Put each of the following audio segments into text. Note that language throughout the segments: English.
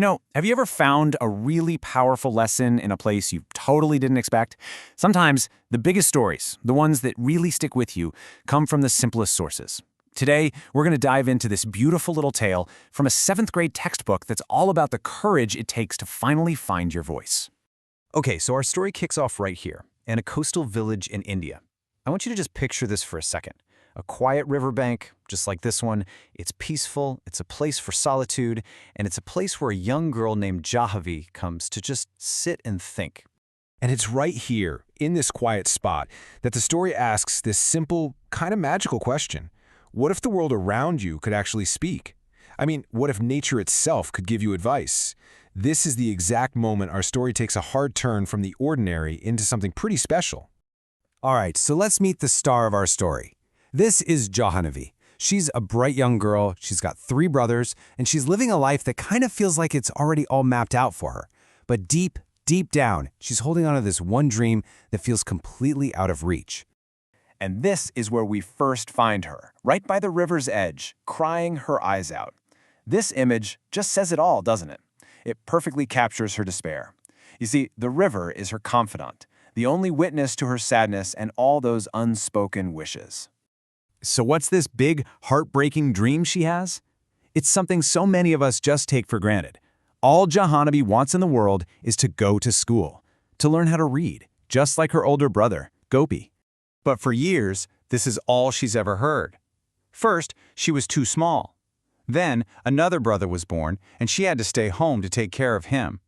Have you ever found a really powerful lesson in a place you totally didn't expect? Sometimes the biggest stories, the ones that really stick with you, come from the simplest sources. Today, we're going to dive into this beautiful little tale from a 7th grade textbook that's all about the courage it takes to finally find your voice. Okay, so our story kicks off right here, in a coastal village in India. I want you to just picture this for a second. A quiet riverbank, just like this one. It's peaceful, it's a place for solitude, and it's a place where a young girl named Jahnavi comes to just sit and think. And it's right here, in this quiet spot, that the story asks this simple, kind of magical question. What if the world around you could actually speak? I mean, what if nature itself could give you advice? This is the exact moment our story takes a hard turn from the ordinary into something pretty special. All right, so let's meet the star of our story. This is Jahnavi. She's a bright young girl, she's got 3 brothers, and she's living a life that kind of feels like it's already all mapped out for her. But deep, deep down, she's holding on to this one dream that feels completely out of reach. And this is where we first find her, right by the river's edge, crying her eyes out. This image just says it all, doesn't it? It perfectly captures her despair. You see, the river is her confidant, the only witness to her sadness and all those unspoken wishes. So what's this big, heartbreaking dream she has? It's something so many of us just take for granted. All Jahnavi wants in the world is to go to school, to learn how to read, just like her older brother, Gopi. But for years, this is all she's ever heard. First, she was too small. Then, another brother was born, and she had to stay home to take care of him.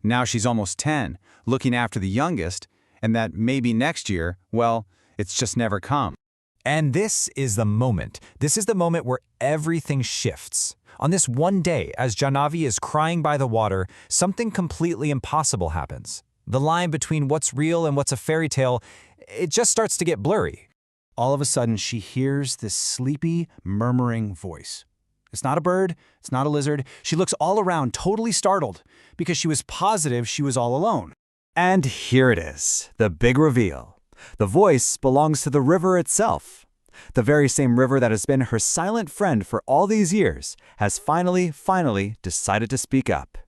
Now she's almost 10, looking after the youngest, and that maybe next year, well, it's just never come. And this is the moment. This is the moment where everything shifts. On this one day, as Jahnavi is crying by the water, something completely impossible happens. The line between what's real and what's a fairy tale, it just starts to get blurry. All of a sudden, she hears this sleepy, murmuring voice. It's not a bird, it's not a lizard. She looks all around, totally startled, because she was positive she was all alone. And here it is, the big reveal. The voice belongs to the river itself. The very same river that has been her silent friend for all these years has finally decided to speak up.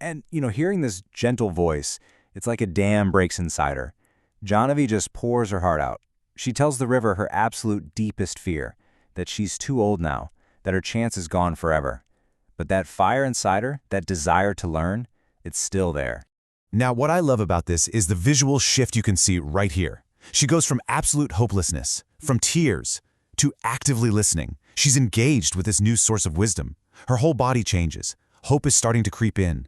And, hearing this gentle voice, it's like a dam breaks inside her. Jahnavi just pours her heart out. She tells the river her absolute deepest fear, that she's too old now, that her chance is gone forever. But that fire inside her, that desire to learn, it's still there. Now, what I love about this is the visual shift you can see right here. She goes from absolute hopelessness, from tears, to actively listening. She's engaged with this new source of wisdom. Her whole body changes. Hope is starting to creep in.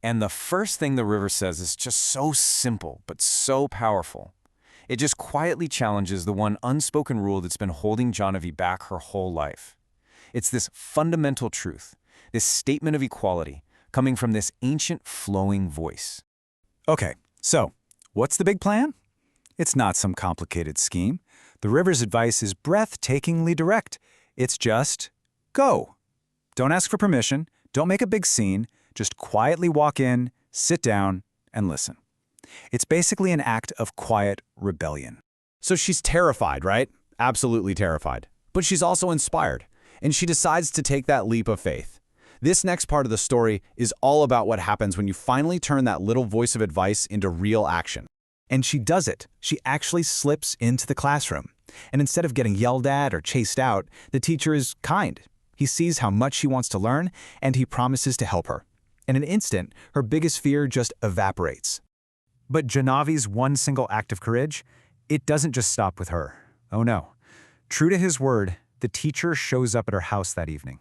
And the first thing the river says is just so simple, but so powerful. It just quietly challenges the one unspoken rule that's been holding Jahnavi back her whole life. It's this fundamental truth, this statement of equality, coming from this ancient flowing voice. Okay, so what's the big plan? It's not some complicated scheme. The river's advice is breathtakingly direct. It's just go. Don't ask for permission. Don't make a big scene. Just quietly walk in, sit down, and listen. It's basically an act of quiet rebellion. So she's terrified, right? Absolutely terrified. But she's also inspired, and she decides to take that leap of faith. This next part of the story is all about what happens when you finally turn that little voice of advice into real action. And she does it. She actually slips into the classroom. And instead of getting yelled at or chased out, the teacher is kind. He sees how much she wants to learn, and he promises to help her. In an instant, her biggest fear just evaporates. But Jahnavi's one single act of courage, it doesn't just stop with her. Oh no. True to his word, the teacher shows up at her house that evening.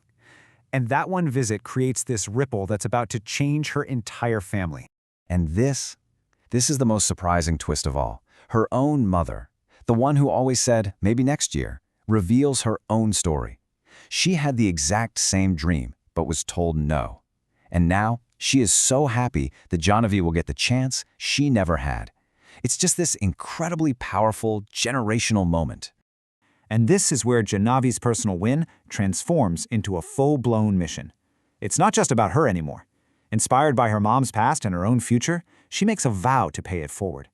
And that one visit creates this ripple that's about to change her entire family. And this is the most surprising twist of all. Her own mother, the one who always said, maybe next year, reveals her own story. She had the exact same dream, but was told no. And now, she is so happy that Jahnavi will get the chance she never had. It's just this incredibly powerful, generational moment. And this is where Jahnavi's personal win transforms into a full-blown mission. It's not just about her anymore. Inspired by her mom's past and her own future, she makes a vow to pay it forward.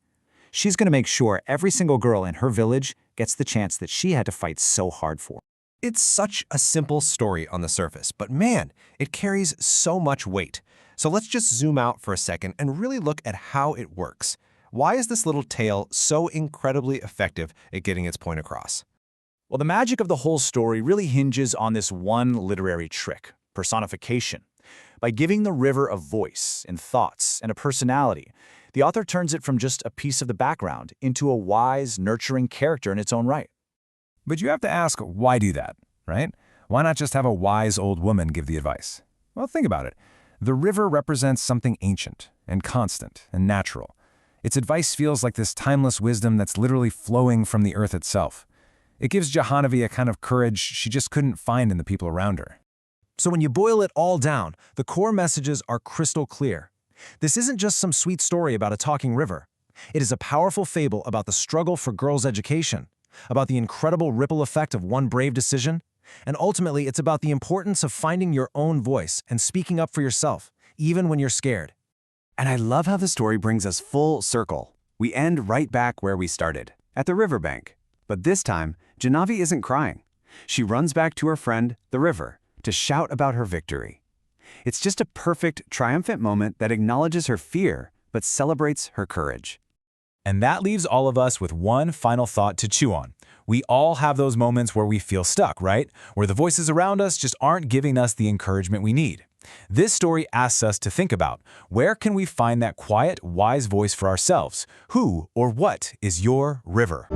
She's going to make sure every single girl in her village gets the chance that she had to fight so hard for. It's such a simple story on the surface, but man, it carries so much weight. So let's just zoom out for a second and really look at how it works. Why is this little tale so incredibly effective at getting its point across? Well, the magic of the whole story really hinges on this one literary trick: personification. By giving the river a voice and thoughts and a personality, the author turns it from just a piece of the background into a wise, nurturing character in its own right. But you have to ask, why do that, right? Why not just have a wise old woman give the advice? Well, think about it. The river represents something ancient and constant and natural. Its advice feels like this timeless wisdom that's literally flowing from the earth itself. It gives Jahnavi a kind of courage she just couldn't find in the people around her. So when you boil it all down, the core messages are crystal clear. This isn't just some sweet story about a talking river. It is a powerful fable about the struggle for girls' education, about the incredible ripple effect of one brave decision, and ultimately it's about the importance of finding your own voice and speaking up for yourself, even when you're scared. And I love how the story brings us full circle. We end right back where we started, at the riverbank. But this time, Jahnavi isn't crying. She runs back to her friend, the river, to shout about her victory. It's just a perfect, triumphant moment that acknowledges her fear, but celebrates her courage. And that leaves all of us with one final thought to chew on. We all have those moments where we feel stuck, right? Where the voices around us just aren't giving us the encouragement we need. This story asks us to think about, where can we find that quiet, wise voice for ourselves? Who or what is your river?